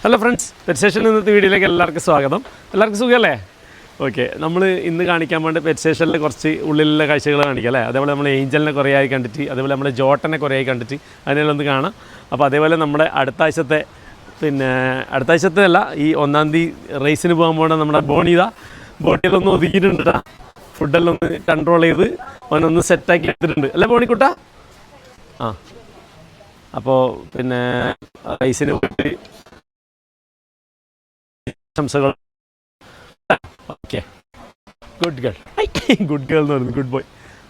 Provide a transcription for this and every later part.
Hello friends, pet സ്റ്റേഷനിൽ ഇന്നത്തെ വീഡിയോയിലേക്ക് എല്ലാവർക്കും സ്വാഗതം. എല്ലാവർക്കും സുഖമല്ലേ? ഓക്കെ, നമ്മൾ ഇന്ന് കാണിക്കാൻ വേണ്ടി പെറ്റ് സ്റ്റേഷനിൽ കുറച്ച് ഉള്ളിലുള്ള കാഴ്ചകൾ കാണിക്കാം അല്ലേ. അതേപോലെ നമ്മൾ ഏഞ്ചലിനെ കുറേ ആയി കണ്ടിട്ട്, അതേപോലെ നമ്മുടെ ജോട്ടനെ കുറേ ആയി കണ്ടിട്ട് അതിനെല്ലാം ഒന്ന് കാണാം. അപ്പോൾ അതേപോലെ നമ്മുടെ അടുത്ത ആഴ്ചത്തെ അല്ല, ഈ 1-ാം തീയതി റേസിന് പോകാൻ പോകണം നമ്മുടെ ബോണിയിലൊന്ന് ഒതുക്കിയിട്ടുണ്ട് കേട്ടോ. ഫുഡെല്ലാം ഒന്ന് കൺട്രോൾ ചെയ്ത് അവനൊന്ന് സെറ്റാക്കി എടുത്തിട്ടുണ്ട് അല്ലേ ബോണിക്കുട്ട? ആ, അപ്പോൾ റേസിന് പോയിട്ട് ആശംസകൾ. ഓക്കെ, ഗുഡ് ഗേൾ എന്ന് പറയുന്നത് ഗുഡ് ബോയ്.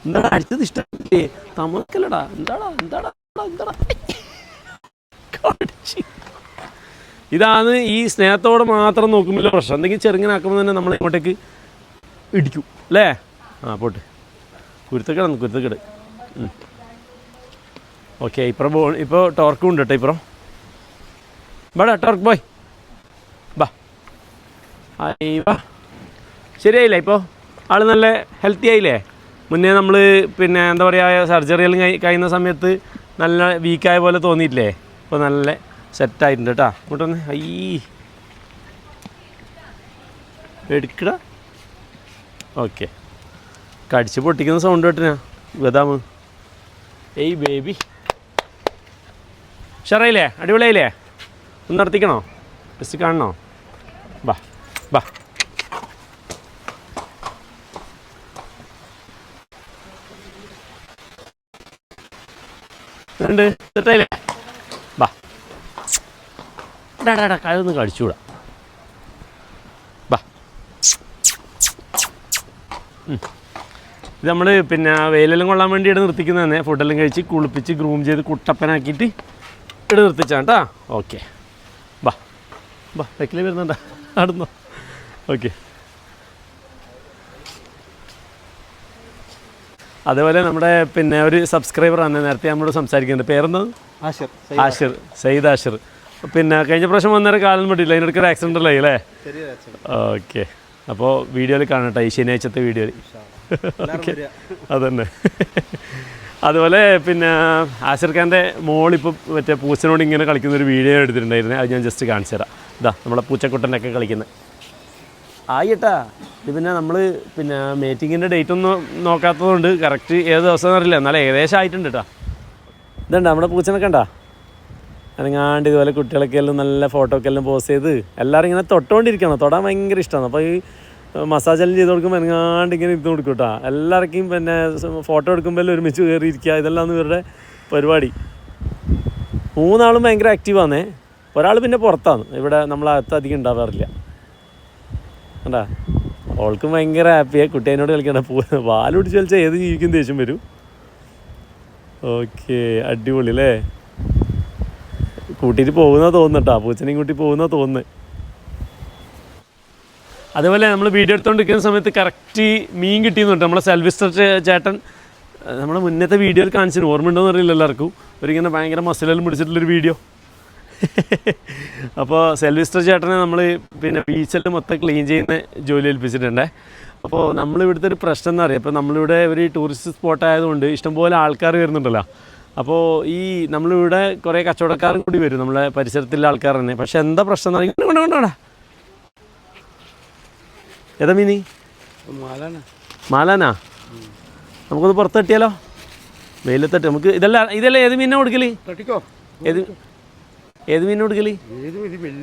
എന്താടാ അടിച്ചത് ഇഷ്ടമല്ലേ? തമക്കല്ലടാ. എന്താടാ ഇതാണ് ഈ സ്നേഹത്തോടെ മാത്രം നോക്കുമ്പോൾ പ്രശ്നം. എന്തെങ്കിലും ചെറുങ്ങനാക്കുമ്പോൾ തന്നെ നമ്മൾ ഇങ്ങോട്ടേക്ക് ഇടിക്കും അല്ലേ? ആ പോട്ടെ, കുരുത്തക്കേട്. ഓക്കെ, ഇപ്പോൾ ടോർക്കും ഉണ്ട് കേട്ടോ. ഇപ്പുറം വേടാ ടോർക്ക് ബോയ്, ബാ. ശരിയായില്ലേ? ഇപ്പോൾ ആൾ നല്ല ഹെൽത്തി ആയില്ലേ? മുന്നേ നമ്മൾ എന്താ പറയുക, സർജറിയെല്ലാം കഴിയുന്ന സമയത്ത് നല്ല വീക്കായ പോലെ തോന്നിയിട്ടില്ലേ? ഇപ്പോൾ നല്ല സെറ്റായിട്ടുണ്ട് കേട്ടോ. ഇങ്ങോട്ടൊന്ന് എടുക്കടാ. ഓക്കെ, കടിച്ച് പൊട്ടിക്കുന്ന സൗണ്ട് കേട്ടിനാ ബദാമ്. ഏയ് ബേബി, ഷറായില്ലേ? അടിപൊളിയായില്ലേ? ഒന്ന് നടത്തിക്കണോ? ജസ്റ്റ് കാണണോ? ബാ. ഉണ്ട്, സെറ്റായില്ലേ? ബാ അതൊന്ന് കടിച്ചുകൂടാ. ബാ. ഇത് നമ്മൾ വെയിലെല്ലാം കൊള്ളാൻ വേണ്ടി ഇവിടെ നിർത്തിക്കുന്നത് തന്നെ. ഫുഡെല്ലാം കഴിച്ച് കുളിപ്പിച്ച് ഗ്രൂം ചെയ്ത് കുട്ടപ്പനാക്കിയിട്ട് ഇവിടെ നിർത്തിച്ചാണ് കേട്ടോ. ഓക്കെ, ബാ ബൈക്കിൽ വരുന്നുണ്ടാ അടുന്നോ? ഓക്കെ, അതേപോലെ നമ്മുടെ ഒരു സബ്സ്ക്രൈബറാണ് നേരത്തെ നമ്മളോട് സംസാരിക്കുന്നത്. പേരെന്താണ്? ആഷിർ, സയ്യിദ് ആഷിർ. കഴിഞ്ഞ പ്രാവശ്യം വന്നേരം കാലം പറ്റില്ല, അതിനിടയ്ക്ക് ഒരു ആക്സിഡൻ്റ് അല്ലേ അല്ലേ? ഓക്കെ, അപ്പോൾ വീഡിയോയിൽ കാണട്ടെ, ഈ ശനിയാഴ്ചത്തെ വീഡിയോയിൽ. ഓക്കെ, അതന്നെ. അതുപോലെ ആഷിർ ഖാൻ്റെ മോളിപ്പോൾ പൂച്ചനോട് ഇങ്ങനെ കളിക്കുന്നൊരു വീഡിയോ എടുത്തിട്ടുണ്ടായിരുന്നു. അത് ഞാൻ ജസ്റ്റ് കാണിച്ചു തരാം. ഇതാ നമ്മളെ പൂച്ചക്കുട്ടനൊക്കെ കളിക്കുന്നത് ആയിട്ടാ. ഇത് നമ്മൾ മീറ്റിങ്ങിൻ്റെ ഡേറ്റ് ഒന്നും നോക്കാത്തതുകൊണ്ട് കറക്റ്റ് ഏത് ദിവസം അറിയില്ല, എന്നാലും ഏകദേശം ആയിട്ടുണ്ട് കേട്ടോ. ഇതുണ്ട് നമ്മുടെ പൂച്ചനൊക്കെ ഉണ്ടാ അനങ്ങാണ്ട്. ഇതുപോലെ കുട്ടികളൊക്കെ എല്ലാം നല്ല ഫോട്ടോ ഒക്കെ എല്ലാം പോസ്റ്റ് ചെയ്ത് എല്ലാവരും ഇങ്ങനെ തൊട്ടുകൊണ്ടിരിക്കണം. തൊടാൻ ഭയങ്കര ഇഷ്ടമാണ്. അപ്പോൾ ഈ മസാജ് എല്ലാം ചെയ്ത് കൊടുക്കുമ്പോൾ അനങ്ങാണ്ട് ഇങ്ങനെ ഇരുന്ന് കൊടുക്കും കേട്ടോ. എല്ലാവർക്കും ഫോട്ടോ എടുക്കുമ്പോൾ ഒരുമിച്ച് കയറിയിരിക്കുക, ഇതെല്ലാം ഇവരുടെ പരിപാടി. 3 ആളും ഭയങ്കര ആക്റ്റീവാന്നേ. ഒരാൾ പുറത്താണ്, ഇവിടെ നമ്മളകത്ത് അധികം ഉണ്ടാവാറില്ല. കണ്ടാ, അവൾക്കും ഭയങ്കര ഹാപ്പിയാണ് കുട്ടീനോട് കളിക്കണ്ട. പാല് പിടിച്ച് കളിച്ചാൽ ഏത് ജീവിക്കും ദേഷ്യം വരും. ഓക്കെ, അടിപൊളി അല്ലേ? കൂട്ടിയിട്ട് പോകുന്ന തോന്നുന്നു കേട്ടോ, പൂച്ചനെയും കൂട്ടി പോകുന്ന തോന്നുന്നു. അതേപോലെ നമ്മൾ വീഡിയോ എടുത്തുകൊണ്ടിരിക്കുന്ന സമയത്ത് കറക്റ്റ് മീൻ കിട്ടിയെന്നുണ്ട്. നമ്മളെ സെൽവിസ്റ്റർ ചേട്ടൻ നമ്മളെ മുന്നത്തെ വീഡിയോയിൽ കാണിച്ചിന്, ഓർമ്മയുണ്ടോയെന്ന് അറിയില്ല എല്ലാവർക്കും. ഒരിങ്ങനെ ഭയങ്കര മസിലെല്ലാം പിടിച്ചിട്ടുള്ളൊരു വീഡിയോ. അപ്പോൾ സെൽവിസ്റ്റർ ചേട്ടനെ നമ്മൾ ബീച്ചെല്ലാം മൊത്തം ക്ലീൻ ചെയ്യുന്ന ജോലി ഏൽപ്പിച്ചിട്ടുണ്ടേ. അപ്പോൾ നമ്മളിവിടുത്തെ ഒരു പ്രശ്നം എന്ന് അറിയാം, ഇപ്പോൾ നമ്മളിവിടെ ഒരു ടൂറിസ്റ്റ് സ്പോട്ട് ആയതുകൊണ്ട് ഇഷ്ടംപോലെ ആൾക്കാർ വരുന്നുണ്ടല്ലോ. അപ്പോൾ ഈ നമ്മളിവിടെ കുറേ കച്ചവടക്കാരും കൂടി വരും, നമ്മളെ പരിസരത്തുള്ള ആൾക്കാർ തന്നെ. പക്ഷെ എന്താ പ്രശ്നം എന്ന് അറിയാം, കൊണ്ടാ ഏതാ മീനി? മാലാനാ? നമുക്കൊന്ന് പുറത്ത് തട്ടിയാലോ? വെയിലത്തട്ട് നമുക്ക് ഇതല്ല ഏത് മീനാണ് കൊടുക്കല്? ഏത് മീൻ കൊടുക്കല്?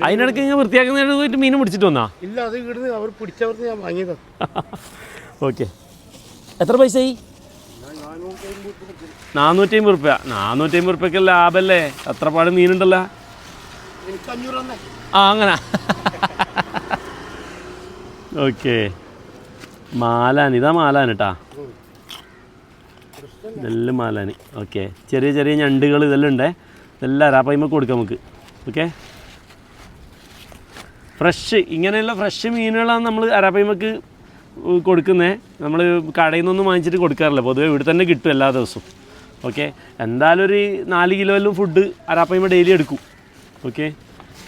അതിനിടയ്ക്ക് ഇങ്ങനെ വൃത്തിയാക്കുന്ന പോയിട്ട് മീൻ പിടിച്ചിട്ട് വന്നാ? ഓക്കെ, എത്ര പൈസയായി? 450 റുപ്യ. 450 റുപ്യക്ക് ലാഭല്ലേ? എത്ര പാട് മീനുണ്ടല്ലോ. ആ അങ്ങനെ. ഓക്കെ, ഇതാ മാലാൻ കേട്ടാ. ഇതെല്ലാം മാലാന്. ഓക്കെ, ചെറിയ ചെറിയ ഞണ്ടുകൾ ഇതെല്ലാം ഉണ്ടേ. ഇതെല്ലാം അരാപ്പയ്മ കൊടുക്കാം നമുക്ക്. ഓക്കെ, ഇങ്ങനെയുള്ള ഫ്രഷ് മീനുകളാണ് നമ്മൾ അരാപ്പയ്മക്ക് കൊടുക്കുന്നത്. നമ്മൾ കടയിൽ നിന്നൊന്നും വാങ്ങിച്ചിട്ട് കൊടുക്കാറില്ല, പൊതുവേ ഇവിടെ തന്നെ കിട്ടും എല്ലാ ദിവസവും. ഓക്കെ, എന്തായാലും ഒരു 4 കിലോയിലും ഫുഡ് അരാപ്പയ്മ ഡെയിലി എടുക്കും. ഓക്കെ,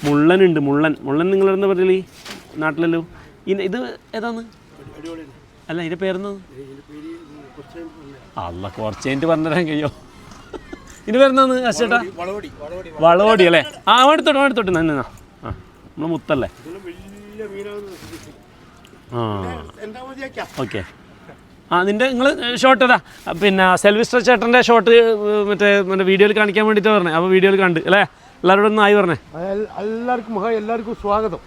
മുള്ളനുണ്ട്. മുള്ളൻ നിങ്ങളെന്താ പറയല് നാട്ടിലല്ലോ? ഇത് ഏതാണ്? അല്ല, ഇതിൻ്റെ പേരെന്നത്? അല്ല, കുറച്ച് കഴിഞ്ഞിട്ട് പറഞ്ഞുതരാൻ കഴിയോ? ഇതിന് പേരെന്താന്ന് അശ്ചേട്ടാ? വളവടി അല്ലേ? ആ എടുത്തോട്ടെ തന്നെ. ആ നമ്മൾ മുത്തല്ലേ? ആ ഓക്കെ. ആ നിൻ്റെ നിങ്ങൾ ഷോട്ട് ഇതാ പിന്നെ സെൽവിസ്റ്റർ ചേട്ടൻ്റെ ഷോട്ട് മറ്റേ വീഡിയോയിൽ കാണിക്കാൻ വേണ്ടിയിട്ട് പറഞ്ഞേ. അപ്പോൾ വീഡിയോയിൽ കണ്ട് അല്ലേ? എല്ലാവരോടും ഒന്ന് ആയി പറഞ്ഞേ. എല്ലാവർക്കും സ്വാഗതം.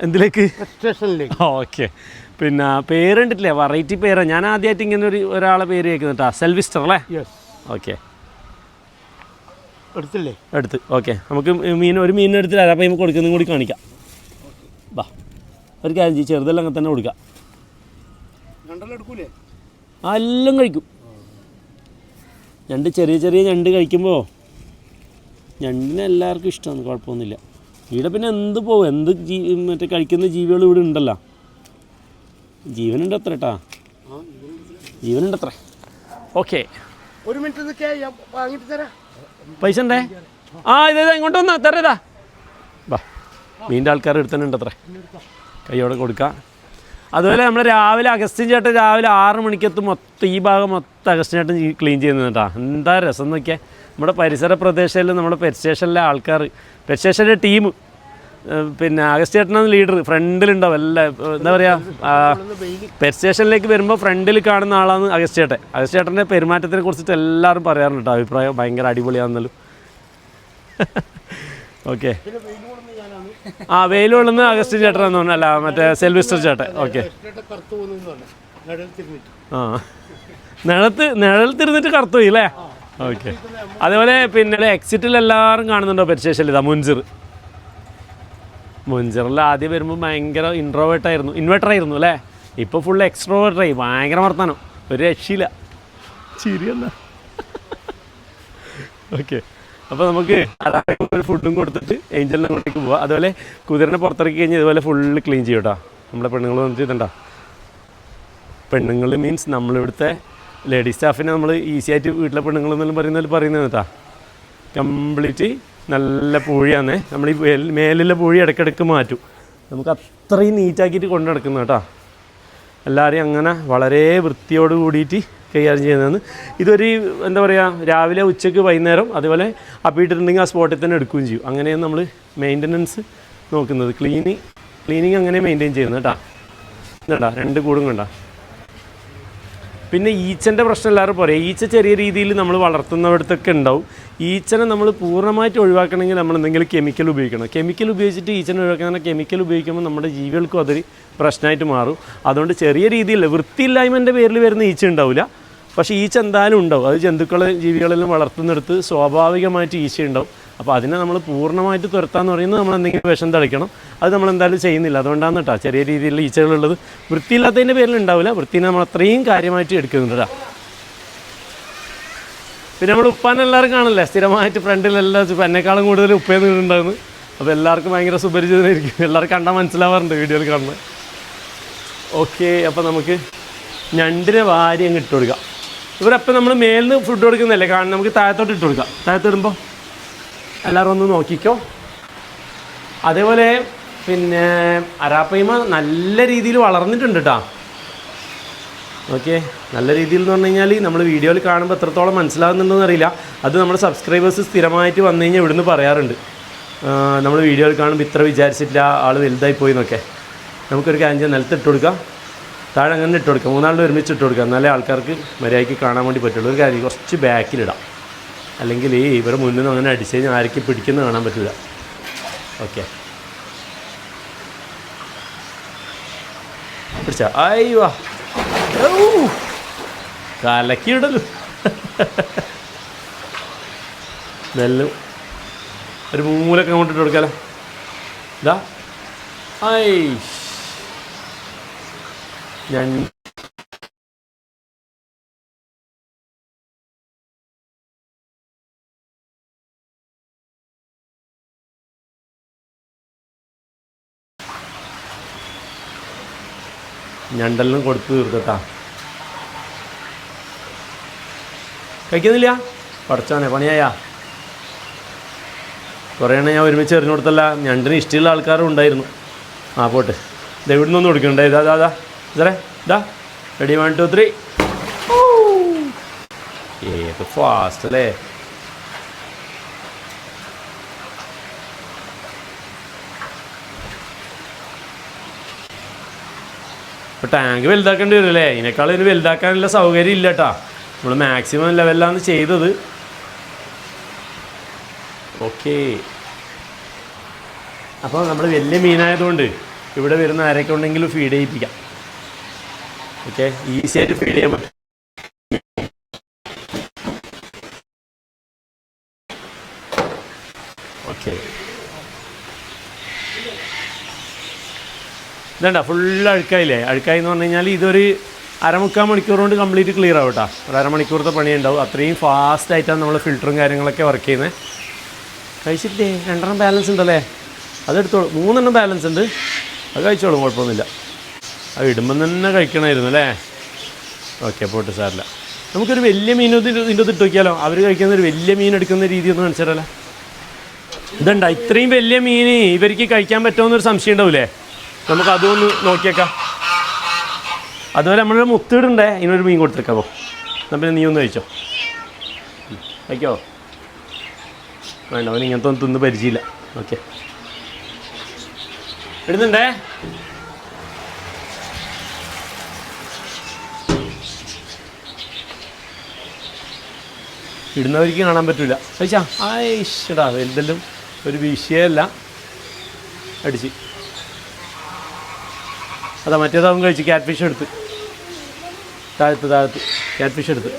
എന്തിലേക്ക്? സ്റ്റേഷനിലേക്ക്. ഓക്കെ. പിന്നെ പേര് കണ്ടിട്ടില്ലേ? വെറൈറ്റി പേരാണ്. ഞാൻ ആദ്യമായിട്ട് ഇങ്ങനെ ഒരാളെ പേര് കേൾക്കുന്നു കേട്ടോ. സെൽവിസ്റ്റർ അല്ലേ? ഓക്കെ. എടുത്തില്ലേ? എടുത്ത്. ഓക്കെ. നമുക്ക് ഒരു മീൻ എടുത്തില്ല. അപ്പോൾ നമുക്ക് കൊടുക്കുന്നതും കൂടി കാണിക്കാം. ബാ ഒരു കാര്യം ചെയ്യും, ചെറുതെല്ലാം അങ്ങനെ തന്നെ കൊടുക്കാം. എടുക്കൂലേ? ആ എല്ലാം കഴിക്കും. ഞണ്ട് ചെറിയ ചെറിയ ഞണ്ട് കഴിക്കുമ്പോൾ ഞണ്ടിനെ എല്ലാവർക്കും ഇഷ്ടമാണ്, കുഴപ്പമൊന്നുമില്ല. ഇവിടെ പിന്നെ എന്ത് പോകും, മറ്റേ കഴിക്കുന്ന ജീവികൾ ഇവിടെ ഉണ്ടല്ലോ. ജീവനുണ്ട് അത്ര കേട്ടാ, ജീവനുണ്ട് അത്ര. ഓക്കെ. ഒരു മിനിറ്റ് വാങ്ങിട്ട് തരാം. പൈസ ഉണ്ടേ? ആ ഇതേതാ ഇങ്ങോട്ട് വന്നാ തരേതാ. ബാ മീൻ്റെ ആൾക്കാർ എടുത്തന്നുണ്ട് അത്ര, കൈയോടെ കൊടുക്കാം. അതുപോലെ നമ്മൾ രാവിലെ അഗസ്റ്റിൻ ചേട്ടൻ രാവിലെ 6 മണിക്കത്ത് മൊത്തം ഈ ഭാഗം മൊത്തം അഗസ്റ്റിൻ ചേട്ടൻ ക്ലീൻ ചെയ്യുന്നത് കേട്ടോ. എന്താ രസം നോക്കിയാൽ. നമ്മുടെ പരിസര പ്രദേശത്തിൽ നമ്മുടെ പെറ്റ് സ്റ്റേഷനിലെ ആൾക്കാർ, പെറ്റ് സ്റ്റേഷൻ്റെ ടീം, പിന്നെ അഗസ്റ്റിൻ ചേട്ടനാണ് ലീഡർ, ഫ്രണ്ടിലുണ്ടാവും എല്ലാം. എന്താ പറയുക, പെറ്റ് സ്റ്റേഷനിലേക്ക് വരുമ്പോൾ ഫ്രണ്ടിൽ കാണുന്ന ആളാണ് അഗസ്റ്റിൻ ചേട്ടൻ. അഗസ്റ്റിൻ ചേട്ടൻ്റെ പെരുമാറ്റത്തിനെ കുറിച്ചിട്ട് എല്ലാവരും പറയാറുണ്ട് കേട്ടോ, അഭിപ്രായം ഭയങ്കര അടിപൊളിയാണെന്നല്ലോ. ഓക്കെ. ആ വെയിൽ കൊള്ളുന്ന അഗസ്റ്റിൻ ചേട്ടനാന്ന് തോന്നുന്നു, അല്ല മറ്റേ സെൽവിസ്റ്റർ ചേട്ടൻ. ഓക്കെ. ആ നിഴൽ തിരുന്നിട്ട് കറുത്തു പോയി അല്ലേ? ഓക്കെ. അതേപോലെ പിന്നെ എക്സിറ്റിൽ എല്ലാവരും കാണുന്നുണ്ടോ പെറ്റ് സ്റ്റേഷനിൽ? ഇതാ മുൻസിറിൽ ആദ്യം വരുമ്പോൾ ഭയങ്കര ഇൻവേർട്ടറായിരുന്നു അല്ലേ? ഇപ്പോൾ ഫുൾ എക്സ്ട്രോവേർട്ടായി, ഭയങ്കര വർത്താനം, ഒരു രക്ഷയില്ല, ചിരിയല്ല. ഓക്കെ. അപ്പോൾ നമുക്ക് ഒരു ഫുഡും കൊടുത്തിട്ട് ഏഞ്ചലിനെ അങ്ങോട്ടേക്ക് പോവാം. അതുപോലെ കുതിരനെ പുറത്തിറക്കി കഴിഞ്ഞാൽ ഇതുപോലെ ഫുള്ള് ക്ലീൻ ചെയ്യും കേട്ടോ. നമ്മളെ പെണ്ണുങ്ങൾ വന്നിട്ട് ഇതുണ്ടോ, പെണ്ണുങ്ങൾ മീൻസ് നമ്മളിവിടുത്തെ ലേഡി സ്റ്റാഫിനെ നമ്മൾ ഈസി ആയിട്ട് വീട്ടിലെ പെണ്ണുങ്ങളെന്നെല്ലാം പറയുന്നത് കേട്ടോ. കംപ്ലീറ്റ് നല്ല പൂഴിയാണ്. നമ്മൾ ഈ മേലിലെ പൂഴി ഇടയ്ക്കിടയ്ക്ക് മാറ്റും. നമുക്ക് അത്രയും നീറ്റാക്കിയിട്ട് കൊണ്ടു നടക്കുന്നത് കേട്ടോ. എല്ലാവരെയും അങ്ങനെ വളരെ വൃത്തിയോട് കൂടിയിട്ട് കൈകാര്യം ചെയ്യുന്നതാണ്. ഇതൊരു എന്താ പറയുക, രാവിലെ ഉച്ചയ്ക്ക് വൈകുന്നേരം അതുപോലെ അപ്പിട്ടിട്ടുണ്ടെങ്കിൽ ആ സ്പോട്ടിൽ തന്നെ എടുക്കുകയും ചെയ്യും. അങ്ങനെയാണ് നമ്മൾ മെയിൻ്റനൻസ് നോക്കുന്നത്. ക്ലീനിങ് അങ്ങനെ മെയിൻറ്റെയിൻ ചെയ്യുന്നത് കേട്ടോ. ഇതാ 2 കൂടും കണ്ട. പിന്നെ ഈച്ചൻ്റെ പ്രശ്നം എല്ലാവരും പറയും. ഈച്ച ചെറിയ രീതിയിൽ നമ്മൾ വളർത്തുന്നിടത്തൊക്കെ ഉണ്ടാവും. ഈച്ചനെ നമ്മൾ പൂർണ്ണമായിട്ട് ഒഴിവാക്കണമെങ്കിൽ നമ്മൾ എന്തെങ്കിലും കെമിക്കൽ ഉപയോഗിക്കണം. കെമിക്കൽ ഉപയോഗിച്ചിട്ട് ഈച്ചനെ ഒഴിവാക്കുന്ന കെമിക്കൽ ഉപയോഗിക്കുമ്പോൾ നമ്മുടെ ജീവികൾക്കും അതൊരു പ്രശ്നമായിട്ട് മാറും. അതുകൊണ്ട് ചെറിയ രീതിയിൽ വൃത്തിയില്ലായ്മൻ്റെ പേരിൽ വരുന്ന ഈച്ച ഉണ്ടാവില്ല, പക്ഷേ ഈച്ച എന്തായാലും ഉണ്ടാവും. അത് ജീവികളെല്ലാം വളർത്തുന്നിടത്ത് സ്വാഭാവികമായിട്ട് ഈച്ച ഉണ്ടാവും. അപ്പോൾ അതിനെ നമ്മൾ പൂർണ്ണമായിട്ട് തുരത്താന്ന് പറയുന്നത് നമ്മൾ എന്തെങ്കിലും വിഷം തളിക്കണം. അത് നമ്മൾ എന്തായാലും ചെയ്യുന്നില്ല. അതുകൊണ്ടാണ് കേട്ടോ ചെറിയ രീതിയിലുള്ള ഈച്ചകളുള്ളത്. വൃത്തിയില്ലാത്തതിൻ്റെ പേരിൽ ഉണ്ടാവില്ല, വൃത്തിനെ നമ്മൾ അത്രയും കാര്യമായിട്ട് എടുക്കുന്നുണ്ട് കേട്ടോ. പിന്നെ നമ്മൾ ഉപ്പാൻ എല്ലാവരും കാണില്ലേ, സ്ഥിരമായിട്ട് ഫ്രണ്ടിലെല്ലാം എന്നെക്കാളും കൂടുതൽ ഉപ്പേന്ന് ഉണ്ടാകുന്നത്. അപ്പോൾ എല്ലാവർക്കും ഭയങ്കര സുപരിചിതനായിരിക്കും, എല്ലാവർക്കും കണ്ടാൽ മനസ്സിലാവാറുണ്ട് വീഡിയോയിൽ കാണുന്നത്. ഓക്കെ. അപ്പോൾ നമുക്ക് ഞണ്ടിനെ വാരി അങ്ങ് ഇട്ട് കൊടുക്കാം. ഇവരപ്പം നമ്മൾ മേലിൽ നിന്ന് ഫുഡ് കൊടുക്കുന്നതല്ലേ കാണും, നമുക്ക് താഴത്തോട്ട് ഇട്ട് കൊടുക്കാം. താഴത്തിടുമ്പോൾ എല്ലാവരും ഒന്ന് നോക്കിക്കോ. അതേപോലെ പിന്നെ അരാപ്പയ്മ നല്ല രീതിയിൽ വളർന്നിട്ടുണ്ട് കേട്ടോ. ഓക്കെ. നല്ല രീതിയിൽ എന്ന് പറഞ്ഞു കഴിഞ്ഞാൽ നമ്മൾ വീഡിയോയിൽ കാണുമ്പോൾ എത്രത്തോളം മനസ്സിലാകുന്നുണ്ടെന്ന് അറിയില്ല. അത് നമ്മുടെ സബ്സ്ക്രൈബേഴ്സ് സ്ഥിരമായിട്ട് വന്നു കഴിഞ്ഞാൽ ഇവിടുന്ന് പറയാറുണ്ട്, നമ്മൾ വീഡിയോയിൽ കാണുമ്പോൾ ഇത്ര വിചാരിച്ചിട്ടില്ല, ആൾ വലുതായി പോയി എന്നൊക്കെ. നമുക്കൊരു കാര്യം ചെയ്യാം, നിലത്ത് ഇട്ട് കൊടുക്കാം, താഴെ അങ്ങനെ ഇട്ട് കൊടുക്കാം, 3 ആളുടെ ഒരുമിച്ച് ഇട്ട് കൊടുക്കാം. എന്നാലേ ആൾക്കാർക്ക് മര്യാദയ്ക്ക് കാണാൻ വേണ്ടി പറ്റുള്ളൂ. ഒരു കാര്യം കുറച്ച് ബാക്കിലിടാം, അല്ലെങ്കിൽ ഇവരെ മുന്നിൽ നിന്ന് അങ്ങനെ അടിച്ച് കഴിഞ്ഞാൽ ആർക്കും പിടിക്കുന്നത് കാണാൻ പറ്റില്ല. ഓക്കെ. പിടിച്ചാ അയ്യോ കലക്കിയിടല്ലോ. നെല്ലും ഒരു മൂലൊക്കെ അങ്ങോട്ട് ഇട്ട് കൊടുക്കാലോ. ഇതാ ഞാൻ ഞണ്ടെല്ലാം കൊടുത്ത് തീർക്കട്ടാ. കഴിക്കുന്നില്ല പഠിച്ചോനെ, പണിയായാ കുറേ എണ്ണം ഞാൻ ഒരുമിച്ച് എറിഞ്ഞു കൊടുത്തല്ല. ഞണ്ടിന് ഇഷ്ടമുള്ള ആൾക്കാരും ഉണ്ടായിരുന്നു. ആ പോട്ടെ, ഇത് എവിടെ നിന്നൊന്നും കൊടുക്കണ്ടേ. ഇതാ ഇതേ ഇതാ റെഡി 1 2 3. ഏത് ഫാസ്റ്റ് അല്ലേ. അപ്പോൾ ടാങ്ക് വലുതാക്കേണ്ടി വരും അല്ലേ? ഇതിനേക്കാൾ ഇതിന് വലുതാക്കാനുള്ള സൗകര്യം ഇല്ല കേട്ടോ. നമ്മൾ മാക്സിമം ലെവലിലാണ് ചെയ്തത്. ഓക്കെ, അപ്പോൾ നമ്മൾ വലിയ മീനായതുകൊണ്ട് ഇവിടെ വരുന്ന ആരൊക്കെ ഉണ്ടെങ്കിലും ഫീഡ് ചെയ്യിപ്പിക്കാം. ഓക്കെ, ഈസി ആയിട്ട് ഫീഡ് ചെയ്യാൻ പറ്റും. Okay, ഇതണ്ട full അഴുക്കായില്ലേ? അഴുക്കായി എന്ന് പറഞ്ഞു കഴിഞ്ഞാൽ ഇതൊരു 1/4 മണിക്കൂർ കൊണ്ട് കംപ്ലീറ്റ് ക്ലിയർ ആവും കേട്ടോ. ഒരു 1/2 മണിക്കൂറത്തെ പണിയുണ്ടാവും. അത്രയും ഫാസ്റ്റായിട്ടാണ് നമ്മൾ ഫിൽറ്ററും കാര്യങ്ങളൊക്കെ വർക്ക് ചെയ്യുന്നത്. കഴിച്ചിട്ടേ 2 ബാലൻസ് ഉണ്ടല്ലേ, അതെടുത്തോളൂ. 3 ബാലൻസ് ഉണ്ട്, അത് കഴിച്ചോളും, കുഴപ്പമൊന്നുമില്ല. അത് ഇടുമ്പം തന്നെ കഴിക്കണമായിരുന്നു അല്ലേ? ഓക്കെ, പോട്ട് സാറില്ല. നമുക്കൊരു വലിയ മീൻ ഇതിൻ്റെ ഇട്ട് നോക്കിയാലോ? അവർ കഴിക്കുന്ന ഒരു വലിയ മീൻ എടുക്കുന്ന രീതി ഒന്ന് കാണിച്ചാലോ? ഇതുണ്ട ഇത്രയും വലിയ മീൻ ഇവർക്ക് കഴിക്കാൻ പറ്റുമെന്നൊരു സംശയം ഉണ്ടാവില്ലേ? നമുക്ക് അതൊന്ന് നോക്കിയേക്കാം. അതുപോലെ നമ്മളൊരു മുത്തിടണ്ടേ, ഇതിനൊരു മീൻ കൊടുത്തേക്കാവോ? എന്നാൽ പിന്നെ നീ ഒന്ന് കഴിച്ചോ. കഴിക്കോ? വേണ്ട, അവൻ ഇങ്ങനത്തെ ഒന്നും തിന്ന് പരിചയമില്ല. ഓക്കെ, ഇടുന്നുണ്ടേ. ഇടുന്നവർക്ക് കാണാൻ പറ്റില്ല. കഴിച്ചാ ആയിഷടാ, വലുതെല്ലാം ഒരു വിഷയമല്ല. അടിച്ച് അതാ മറ്റേതാവും കഴിച്ച്. ക്യാറ്റ് ഫിഷ് എടുത്ത് താഴത്ത് ക്യാറ്റ് ഫിഷ് എടുത്ത്.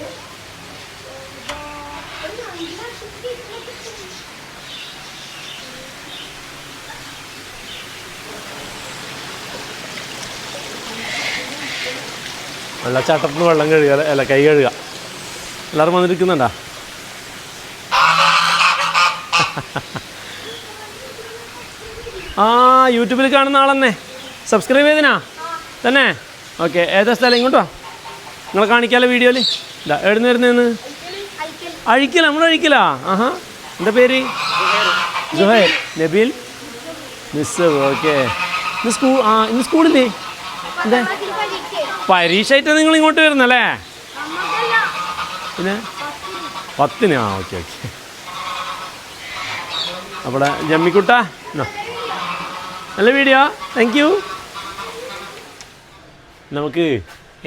വെള്ളച്ചാട്ടത്തിൽ നിന്ന് വെള്ളം കഴുകുക, അല്ല കൈ കഴുകുക. എല്ലാവരും വന്നിരിക്കുന്നുണ്ടാ? ആ, യൂട്യൂബിൽ കാണുന്ന ആളെന്നെ സബ്സ്ക്രൈബ് ചെയ്തിനാ തന്നെ? ഓക്കെ, ഏതാ സ്ഥലം? ഇങ്ങോട്ടോ നിങ്ങളെ കാണിക്കാലോ വീഡിയോയിൽ. ഇല്ല, എവിടുന്ന് വരുന്നതെന്ന്? അഴിക്കല, നമ്മൾ അഴിക്കലാ. ആഹാ, എന്താ പേര്? ജുഹൈർ. നബീൽ മിസ്. ഓക്കെ, ഇന്ന് സ്കൂളില്ലേ? എന്താ പരീക്ഷ ആയിട്ടാണ് നിങ്ങൾ ഇങ്ങോട്ട് വരുന്നല്ലേ? പിന്നെ 10-ന്. ആ, ഓക്കെ. അവിടെ ജമ്മിക്കുട്ടാ, നല്ല വീഡിയോ, താങ്ക് യു. നമുക്ക്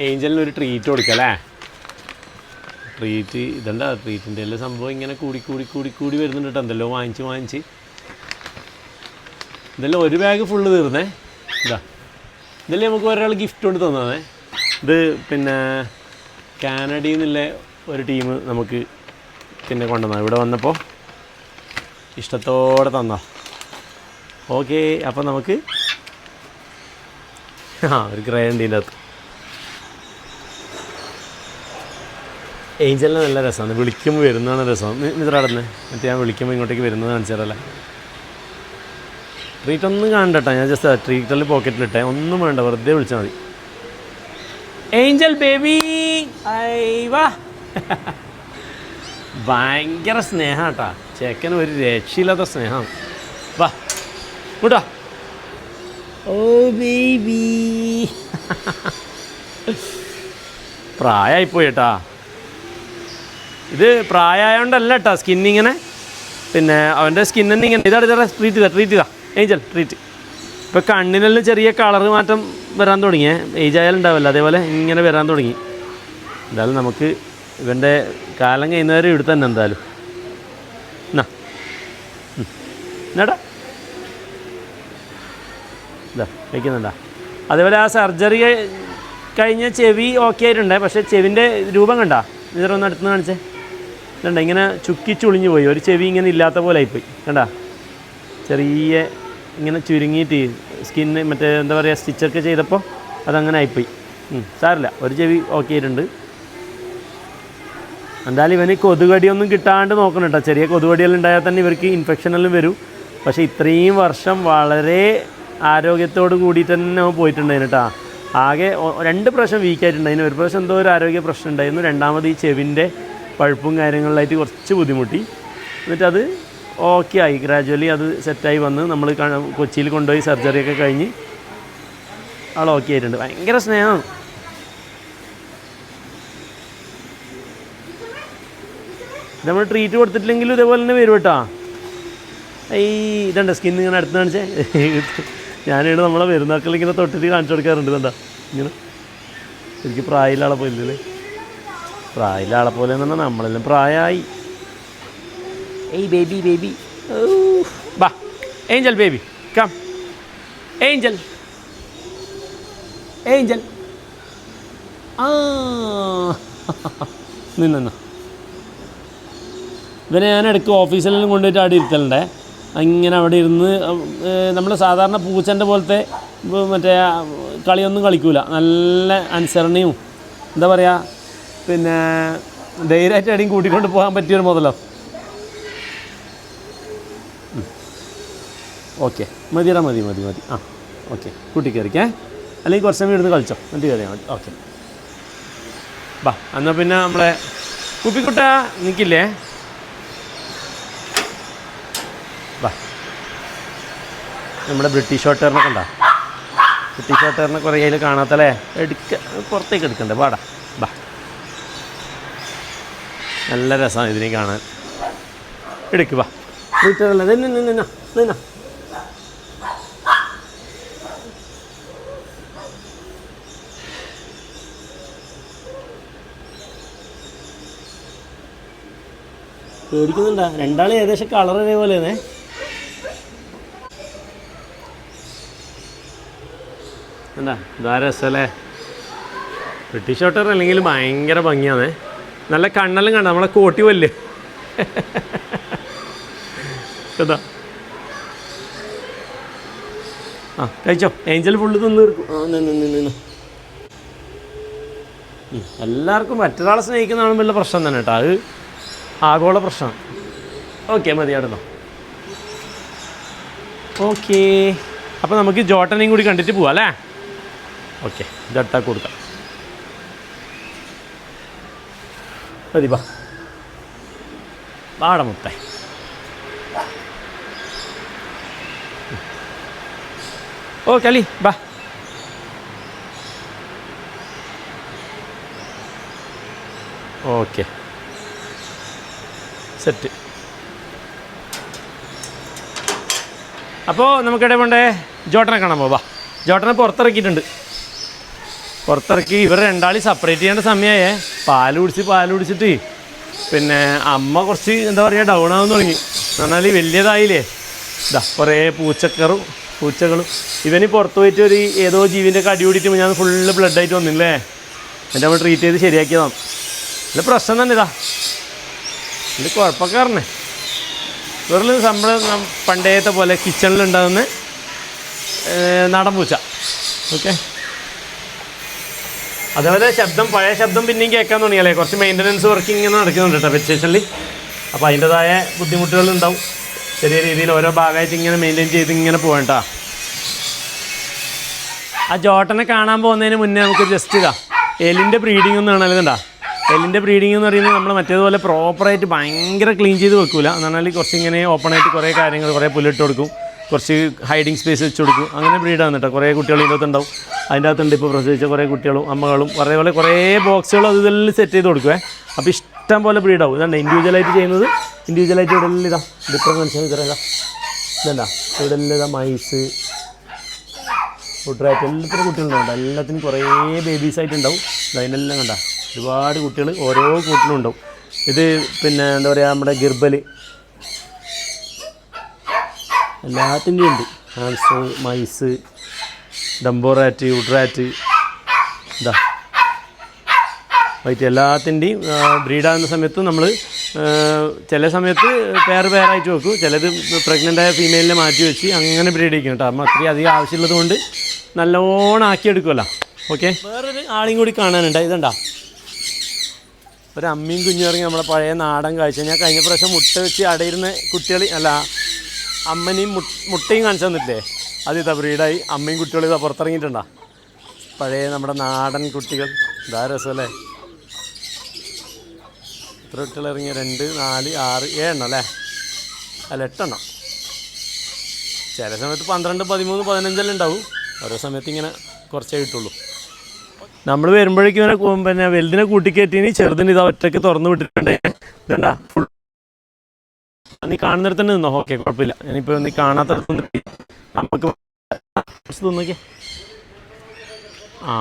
ഏഞ്ചലിന് ഒരു ട്രീറ്റ് കൊടുക്കാം അല്ലേ? ട്രീറ്റ് ഇതണ്ട, ട്രീറ്റിൻ്റെ എല്ലാ സംഭവം ഇങ്ങനെ കൂടി വരുന്നുണ്ട് കേട്ടോ. എന്തെല്ലോ വാങ്ങിച്ച് ഇതെല്ലാം ഒരു ബാഗ് ഫുള്ള് തീർന്നേ. ഇതല്ലേ നമുക്ക് ഒരാൾ ഗിഫ്റ്റ് കൊണ്ട് തന്നേ. ഇത് പിന്നെ കാനഡയിൽ നിന്നുള്ള ഒരു ടീം നമുക്ക് പിന്നെ കൊണ്ടുവന്ന ഇവിടെ വന്നപ്പോൾ ഇഷ്ടത്തോടെ തന്ന. ഓക്കെ, അപ്പം നമുക്ക് ഒരു ഗ്രേ ഉണ്ട് ഇതിൻ്റെ അകത്ത്. ഏഞ്ചലിന് നല്ല രസമാണ്, വിളിക്കുമ്പോൾ വരുന്നതാണ് രസം. ഇത്ര നടന്നേ, മറ്റേ ഞാൻ വിളിക്കുമ്പോൾ ഇങ്ങോട്ടേക്ക് വരുന്നത് കാണിച്ചാലല്ലേ. ട്രീറ്റ് ഒന്നും കാണണ്ടട്ടോ, ഞാൻ ജസ്റ്റ് ട്രീറ്ററിൽ പോക്കറ്റിലിട്ടേ, ഒന്നും വേണ്ട, വെറുതെ വിളിച്ചാൽ മതി. ഏഞ്ചൽ ബേബി വാ. ഭയങ്കര സ്നേഹം കേട്ടാ, ചെക്കന് ഒരു രക്ഷയില്ലാത്ത സ്നേഹം. വാ കൂട്ടാ. ഓ ബേബി, പ്രായമായിപ്പോയി കേട്ടാ. ഇത് പ്രായമായോണ്ടല്ല കേട്ടോ സ്കിന്നിങ്ങനെ, പിന്നെ അവൻ്റെ സ്കിന്നിന് ഇങ്ങനെ ഇതാ ട്രീറ്റ് ചെയ്താ ഏഞ്ചൽ ട്രീറ്റ്. ഇപ്പോൾ കണ്ണിനെല്ലാം ചെറിയ കളറ് മാറ്റം വരാൻ തുടങ്ങിയേ, ഏജ് ആയാലും ഉണ്ടാവില്ല, അതേപോലെ ഇങ്ങനെ വരാൻ തുടങ്ങി. എന്തായാലും നമുക്ക് ഇവൻ്റെ കാലം കഴിയുന്നവരെ ഇവിടെ തന്നെ എന്തായാലും എന്നാടാ ഇതാ വയ്ക്കുന്നുണ്ടാ. അതേപോലെ ആ സർജറി കഴിഞ്ഞ ചെവി ഓക്കെ ആയിട്ടുണ്ടേ, പക്ഷേ ചെവിൻ്റെ രൂപം കണ്ടാ? ഇതിലൊന്ന് അടുത്ത് കാണിച്ചേ. കണ്ട ഇങ്ങനെ ചുക്കിച്ചുളിഞ്ഞു പോയി, ഒരു ചെവി ഇങ്ങനെ ഇല്ലാത്ത പോലെ ആയിപ്പോയി. കണ്ടാ, ചെറിയ ഇങ്ങനെ ചുരുങ്ങിയിട്ട് സ്കിന്ന് മറ്റേ എന്താ പറയുക സ്റ്റിച്ചൊക്കെ ചെയ്തപ്പോൾ അതങ്ങനെ ആയിപ്പോയി. സാറില്ല, ഒരു ചെവി ഓക്കെ ആയിട്ടുണ്ട്. എന്തായാലും ഇവന് കൊതുകടിയൊന്നും കിട്ടാണ്ട് നോക്കണം കേട്ടോ. ചെറിയ കൊതുകടിയെല്ലാം ഉണ്ടായാൽ തന്നെ ഇവർക്ക് ഇൻഫെക്ഷനെല്ലാം വരും. പക്ഷേ ഇത്രയും വർഷം വളരെ ആരോഗ്യത്തോട് കൂടിയിട്ട് തന്നെ പോയിട്ടുണ്ടായിരുന്നു കേട്ടോ. ആകെ 2 പ്രാവശ്യം വീക്കായിട്ടുണ്ടായിരുന്നു. ഒരു പ്രാവശ്യം എന്തോ ഒരു ആരോഗ്യ പ്രശ്നം ഉണ്ടായിരുന്നു. രണ്ടാമത് ഈ ചെവിൻ്റെ പഴുപ്പും കാര്യങ്ങളിലായിട്ട് കുറച്ച് ബുദ്ധിമുട്ടി. എന്നിട്ടത് ഓക്കെ ആയി, ഗ്രാജുവലി അത് സെറ്റായി വന്ന് നമ്മൾ കൊച്ചിയിൽ കൊണ്ടുപോയി സർജറിയൊക്കെ കഴിഞ്ഞ് ആൾ ഓക്കെ ആയിട്ടുണ്ട്. ഭയങ്കര സ്നേഹം. നമ്മൾ ട്രീറ്റ് കൊടുത്തിട്ടില്ലെങ്കിലും ഇതേപോലെ തന്നെ വരും കേട്ടോ. ഈ ഇതുണ്ട് സ്കിൻ ഇങ്ങനെ അടുത്ത് കാണിച്ചേ. ഞാനിവിടെ നമ്മളെ വരുന്നാക്കൾ ഇങ്ങനെ തൊട്ടിട്ട് കാണിച്ചു കൊടുക്കാറുണ്ട്. ഇതെന്താ ഇങ്ങനെ ശരിക്കും പ്രായമുള്ള ആളെ പോലെ ഇല്ലേ? പ്രായമുള്ള ആളെ പോലെ എന്ന് പറഞ്ഞാൽ നമ്മളെല്ലാം പ്രായമായി. ഏയ് ബേബി ബേബി, ബാ angel baby come, angel angel. ആ നിന്ന ഇവനെ ഞാൻ ഇടയ്ക്ക് ഓഫീസിലെല്ലാം കൊണ്ടുപോയിട്ട് അവിടെ ഇരുത്തലുണ്ടേ. ഇങ്ങനെ അവിടെ ഇരുന്ന് നമ്മൾ സാധാരണ പൂച്ചൻ്റെ പോലത്തെ മറ്റേ കളിയൊന്നും കളിക്കൂല. നല്ല അനുസരണയും എന്താ പറയുക, പിന്നെ ധൈര്യമായിട്ട് എവിടെയും കൂട്ടിക്കൊണ്ട് പോകാൻ പറ്റിയൊരു മുതലോ. ഓക്കെ മതിയടാ, മതി മതി മതി. ആ ഓക്കെ, കൂട്ടി കയറിക്കേ, അല്ലെങ്കിൽ കുറച്ച് സമയം ഇരുന്ന് കളിച്ചോ, എന്നിട്ട് കയറിയാൽ മതി. ഓക്കെ ബാ. എന്നാൽ പിന്നെ നമ്മളെ കുപ്പിക്കുട്ട നിൽക്കില്ലേ? ബാ, നമ്മുടെ ബ്രിട്ടീഷ് ഹോട്ടലിനൊക്കെ ഉണ്ടോ? ബ്രിട്ടീഷ് ഹോട്ടലിനെ കുറേ അതിൽ കാണാത്തല്ലേ, പുറത്തേക്ക് എടുക്കണ്ടേ? പാടാ ബാ, നല്ല രസമാണ് ഇതിനെ കാണാൻ. എടുക്ക് ബാ, വീട്ടിലല്ല നിന്ന നിന്ന. പേടിക്കുന്നുണ്ടാ? രണ്ടാളും ഏകദേശം കളർ ഒരേപോലെ തന്നെ. എന്താ ഇതാ രസമല്ലേ? ബ്രിട്ടീഷ് ഹോട്ടൽ അല്ലെങ്കിൽ ഭയങ്കര ഭംഗിയാണേ. നല്ല കണ്ണെല്ലാം കണ്ട നമ്മളെ കോട്ടി വല്ല്. എന്താ ആ കഴിച്ചോ? ഏഞ്ചൽ ഫുള്ള് തിന്ന് തീർക്കും. ആ നിന്ന് എല്ലാവർക്കും മറ്റൊരാളെ സ്നേഹിക്കുന്നതാണ് വലിയ പ്രശ്നം തന്നെ കേട്ടോ. അത് ആഗോള പ്രശ്നമാണ്. ഓക്കെ മതി അടുന്നോ. ഓക്കേ, അപ്പോൾ നമുക്ക് ജോട്ടനെയും കൂടി കണ്ടിട്ട് പോവാം അല്ലേ? ഓക്കെ, ഇതട്ടാ കൊടുക്കാം. മതി ബാ, പാട മുത്തേ. ഓ കളി ബാ. Okay set. അപ്പോൾ നമുക്കിടെ കൊണ്ടേ ജോട്ടനെ കാണാൻ പോവാ. ജോട്ടനെ പുറത്തിറക്കിയിട്ടുണ്ട്. പുറത്തിറക്കി ഇവർ രണ്ടാളി സെപ്പറേറ്റ് ചെയ്യേണ്ട സമയമായേ. പാല് കുടിച്ചിട്ട് പിന്നെ അമ്മ കുറച്ച് എന്താ പറയുക ഡൗൺ ആവാൻ തുടങ്ങി. എന്ന് പറഞ്ഞാൽ വലിയതായില്ലേ, ഇതാ കുറേ പൂച്ചകളും ഇവന് പുറത്ത് പോയിട്ട് ഒരു ഏതോ ജീവിൻ്റെ കടി കൂടിയിട്ട് ഞാൻ ഫുള്ള് ബ്ലഡായിട്ട് വന്നില്ലേ. എൻ്റെ നമ്മൾ ട്രീറ്റ് ചെയ്ത് ശരിയാക്കിയതാണ്. നല്ല പ്രശ്നം തന്നെ ഇതാ, ഇത് കുഴപ്പക്കാരനെ. വെറുതെ നമ്മൾ പണ്ടേത്തെ പോലെ കിച്ചണിലുണ്ടാകുന്ന നാടൻ പൂച്ച. ഓക്കെ, അതേപോലെ പഴയ ശബ്ദം പിന്നെയും കേൾക്കാൻ തുടങ്ങിയല്ലേ. കുറച്ച് മെയിൻ്റനൻസ് വർക്കിംഗ് ഇങ്ങനെ നടക്കുന്നുണ്ട് കേട്ടോ പെറ്റ് സ്റ്റേഷനിൽ. അപ്പോൾ അതിൻ്റെതായ ബുദ്ധിമുട്ടുകളുണ്ടാവും. ചെറിയ രീതിയിൽ ഓരോ ഭാഗമായിട്ട് ഇങ്ങനെ മെയിൻറ്റെയിൻ ചെയ്ത് ഇങ്ങനെ പോകണ്ട. ആ ജോട്ടനെ കാണാൻ പോകുന്നതിന് മുന്നേ നമുക്ക് ജസ്റ്റ് ഇതാ എലിൻ്റെ ബ്രീഡിംഗ് ഒന്ന് കാണാൻ കണ്ടാ. എലിൻ്റെ ബ്രീഡിംഗ് എന്ന് പറയുന്നത് നമ്മൾ മറ്റേതുപോലെ പ്രോപ്പറായിട്ട് ഭയങ്കര ക്ലീൻ ചെയ്ത് വെക്കില്ല. എന്ന് പറഞ്ഞാൽ കുറച്ച് ഇങ്ങനെ ഓപ്പണായിട്ട് കുറേ കാര്യങ്ങൾ, കുറേ പുല്ലിട്ട് കൊടുക്കും, കുറച്ച് ഹൈഡിങ് സ്പേസ് വെച്ച് കൊടുക്കും. അങ്ങനെ ബ്രീഡാണ് കേട്ടോ. കുറേ കുട്ടികൾ ഇതിൻ്റെ അകത്തുണ്ടാവും. അതിൻ്റെ അകത്തുണ്ട് ഇപ്പോൾ പ്രസവിച്ച കുറേ കുട്ടികളും അമ്മകളും അതേപോലെ കുറേ ബോക്സുകളും അതെല്ലാം സെറ്റ് ചെയ്ത് കൊടുക്കുവേ. അപ്പോൾ ഇഷ്ടം പോലെ ബ്രീഡാവും. ഇതാണ് ഇൻഡിവിജ്വലായിട്ട് ചെയ്യുന്നത്. ഇൻഡിവിജ്വലായിട്ട് ഇവിടെ എല്ലാം ഇതാ ഇതിപ്പോൾ മനസ്സിലാക്കി ഇതാ ഇതെന്താ ഇവിടെ എല്ലാം ഇതാ മൈസ് ഫുഡ്രായിട്ട് എല്ലാത്തിനും കുട്ടികളുണ്ടാവും. എല്ലാത്തിനും കുറേ ബേബീസായിട്ടുണ്ടാവും. അതിനെല്ലാം കണ്ട ഒരുപാട് കുട്ടികൾ ഓരോ കൂട്ടിലും ഉണ്ടാവും. ഇത് പിന്നെ എന്താ പറയുക നമ്മുടെ ഗിർബൽ എല്ലാത്തിൻ്റെയും ഉണ്ട്. ഹാൻസ്, മൈസ്, ഡംബോറാറ്റ്, വുഡ്രാറ്റ് ഇതാ വൈറ്റ് എല്ലാത്തിൻ്റെയും ബ്രീഡാകുന്ന സമയത്ത് നമ്മൾ ചില സമയത്ത് പേരായിട്ട് വെക്കും. ചിലത് പ്രഗ്നൻ്റായ ഫീമെയിലിനെ മാറ്റി വെച്ച് അങ്ങനെ ബ്രീഡ് ചെയ്യും കേട്ടോ. നമ്മൾ അത്രയും അധികം ആവശ്യമുള്ളത് കൊണ്ട് നല്ലോണം ആക്കിയെടുക്കുമല്ലോ. ഓക്കെ, വേറൊരു ആളെയും കൂടി കാണാനുണ്ട്. ഇതുണ്ടാ ഒരു അമ്മയും കുഞ്ഞും ഇറങ്ങി നമ്മളെ പഴയ നാടൻ കാഴ്ച. ഞാൻ കഴിഞ്ഞ പ്രാവശ്യം മുട്ട വെച്ച് അടയിരുന്ന കുട്ടികൾ അല്ല അമ്മനെയും മുട്ടയും കാണിച്ചു തന്നിട്ടില്ലേ, അതിതാ ബ്രീഡായി അമ്മയും കുട്ടികളും ഇതാ പുറത്തിറങ്ങിയിട്ടുണ്ടാ. പഴയ നമ്മുടെ നാടൻ കുട്ടികൾ. ഇതാ രസമല്ലേ. എത്ര കുട്ടികൾ ഇറങ്ങിയ 2, 4, 6, 7 എണ്ണം അല്ലേ? അല്ല 8 എണ്ണം. ചില സമയത്ത് 12, 13, 15 ഉണ്ടാവും. ഓരോ സമയത്ത് ഇങ്ങനെ കുറച്ചേ കിട്ടുള്ളൂ. നമ്മൾ വരുമ്പോഴേക്കും ഇവനെ പിന്നെ വലുതിനെ കൂട്ടിക്കയറ്റിന് ചെറുതിന് ഇതാ ഒറ്റയ്ക്ക് തുറന്ന് വിട്ടിട്ടുണ്ട്. ഇതണ്ടാ ഫുൾ നീ കാണുന്നിടത്ത് തന്നെ നിന്നോ. ഓക്കെ കുഴപ്പമില്ല. ഞാനിപ്പോൾ നീ കാണാത്തടത്ത് നമുക്ക് തോന്നിക്കേ. ആ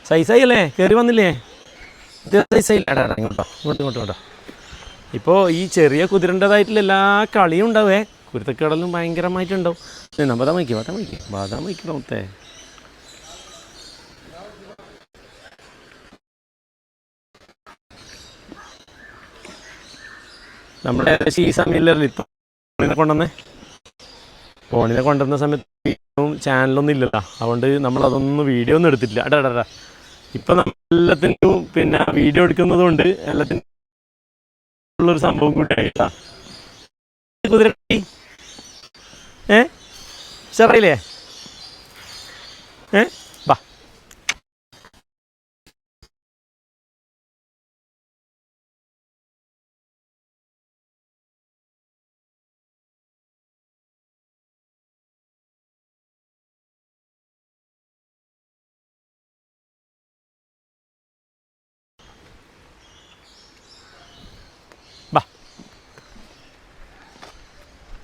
സൈസായി അല്ലേ? കയറി വന്നില്ലേ? സൈസായി ഇങ്ങോട്ടോ. ഇപ്പോൾ ഈ ചെറിയ കുതിരൻ്റെതായിട്ടുള്ള എല്ലാ കളിയും ഉണ്ടാവേ. കുരുത്തക്കേടലും ഭയങ്കരമായിട്ടുണ്ടാവും. ബാദാം വയ്ക്കണത്തെ. നമ്മുടെ ഈ സമയമില്ലായിരുന്നു ഇപ്പം ഫോണിനെ കൊണ്ടുവന്ന സമയത്ത് ചാനലൊന്നും ഇല്ലല്ലോ, അതുകൊണ്ട് നമ്മളതൊന്നും വീഡിയോ ഒന്നും എടുത്തിട്ടില്ല. അടാ ഇപ്പം നമ്മളെല്ലാത്തിനും പിന്നെ വീഡിയോ എടുക്കുന്നതുകൊണ്ട് എല്ലാത്തിനും ഉള്ളൊരു സംഭവം കൂട്ടായിട്ടാ. കുതിരട്ടി ചെറിയില്ലേ? ബാ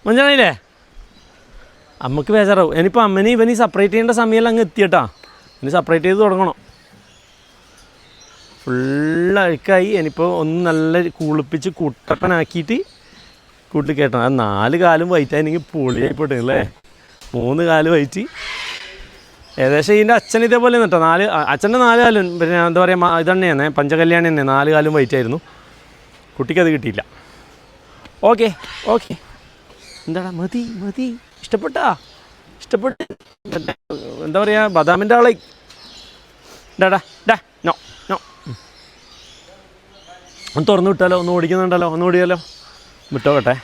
മഞ്ചാണല്ലേ? അമ്മക്ക് ബേജാറാവും. ഇനിയിപ്പോൾ അമ്മനെ ഇവന് സെപ്പറേറ്റ് ചെയ്യേണ്ട സമയമെല്ലാം അങ്ങ് എത്തിയട്ടാ. ഇനി സെപ്പറേറ്റ് ചെയ്ത് തുടങ്ങണം. ഫുള്ള് അഴുക്കായി. ഇനിയിപ്പോൾ ഒന്ന് നല്ല കുളിപ്പിച്ച് കുട്ടപ്പനാക്കിയിട്ട് കൂട്ടിൽ കയറ്റണം. അത് 4 കാലും വൈറ്റായിരുന്നെങ്കിൽ പൊളിയായിപ്പോട്ടെ അല്ലേ? 3 കാല് വൈറ്റ്. ഏകദേശം ഇതിൻ്റെ അച്ഛൻ ഇതേപോലെ കേട്ടോ. അച്ഛൻ്റെ 4 കാലും പിന്നെ എന്താ പറയുക ഇതന്നെയാണ് പഞ്ചകല്യാണി തന്നെ 4 കാലും വൈറ്റായിരുന്നു. കുട്ടിക്കത് കിട്ടിയില്ല. ഓക്കെ എന്താടാ മതി ഇഷ്ടപ്പെട്ട് എന്താ പറയുക ബദാമിൻ്റെ ആളെ നോ ഒന്ന് തുറന്നു വിട്ടാലോ? ഒന്ന് ഓടിക്കുന്നുണ്ടല്ലോ, ഒന്ന് ഓടിയാലോ? വിട്ടോട്ടെ,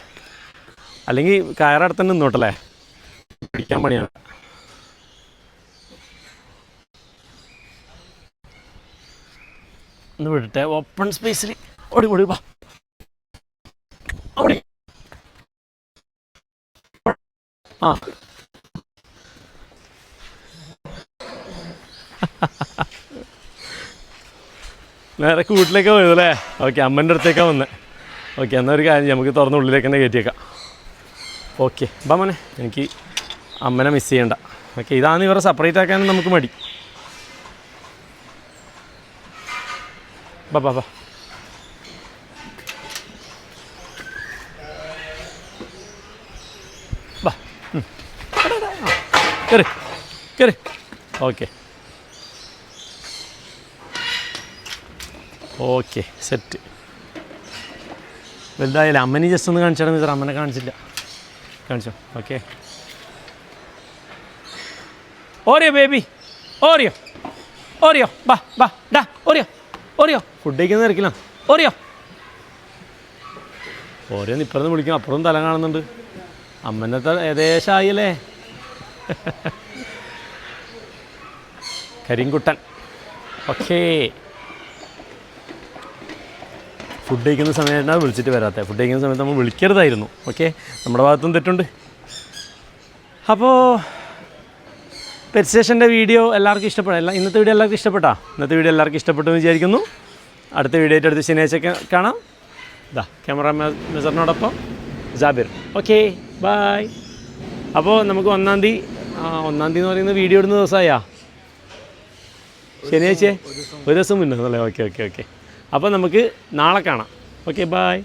അല്ലെങ്കിൽ കയറടത്തന്നെ നിന്നോട്ടല്ലേ, പിടിക്കാൻ പണിയാണ്. ഒന്ന് വിടട്ടെ. ഓപ്പൺ സ്പേസിൽ ഓടി വാ. ഓടി നേരെ കൂട്ടിലേക്കാണ് പോയതല്ലേ? ഓക്കെ, അമ്മൻ്റെ അടുത്തേക്കാണ് വന്നത്. ഓക്കെ, എന്നാൽ ഒരു കാര്യം നമുക്ക് തുറന്ന് ഉള്ളിലേക്ക് തന്നെ കയറ്റിയേക്കാം. ഓക്കെ ബാ മോനെ, എനിക്ക് അമ്മനെ മിസ് ചെയ്യണ്ട. ഓക്കെ, ഇതാണ് ഇവരെ സെപ്പറേറ്റ് ആക്കാനും നമുക്ക് മടി. ബാ കയറി. Okay set. വലുതായാലും അമ്മനെ ജസ്റ്റ് ഒന്ന് കാണിച്ചാൽ സാർ. അമ്മനെ കാണിച്ചോ. ഓക്കെ, ഓറിയോ ബേബി, ഓറിയോ ബാ ഓറിയോ ഫുഡ് കഴിക്കുന്ന തിരക്കില്ല. ഓറിയോ ഇപ്പുറന്ന് വിളിക്കും, അപ്പുറം തല കാണുന്നുണ്ട്. അമ്മനത്തെ ഏകദേശം ആയില്ലേ? കരിങ്കുട്ടൻ. ഓക്കേ, ഫുഡ് കഴിക്കുന്ന സമയത്താണ് വിളിച്ചിട്ട് വരാത്തത്. ഫുഡ് കഴിക്കുന്ന സമയത്ത് നമ്മൾ വിളിക്കരുതായിരുന്നു. ഓക്കെ, നമ്മുടെ ഭാഗത്തും തെറ്റുണ്ട്. അപ്പോൾ പെറ്റ് സ്റ്റേഷൻ്റെ വീഡിയോ എല്ലാവർക്കും ഇഷ്ടപ്പെടാം. ഇന്നത്തെ വീഡിയോ എല്ലാവർക്കും ഇഷ്ടപ്പെട്ടോ? ഇന്നത്തെ വീഡിയോ എല്ലാവർക്കും ഇഷ്ടപ്പെട്ടു എന്ന് വിചാരിക്കുന്നു. അടുത്ത വീഡിയോ ആയിട്ട് അടുത്ത ശനിയാഴ്ച കാണാം. ക്യാമറ മെസറിനോടൊപ്പം ജാബിർ. Okay bye. അപ്പോൾ നമുക്ക് 1-ാം തീയതി എന്ന് പറയുന്നത് വീഡിയോ ഇടുന്ന ദിവസമായാ? ശനിയാഴ്ച ഒരു ദിവസം മുന്നേ അല്ലേ? ഓക്കെ. അപ്പോൾ നമുക്ക് നാളെ കാണാം. Okay bye.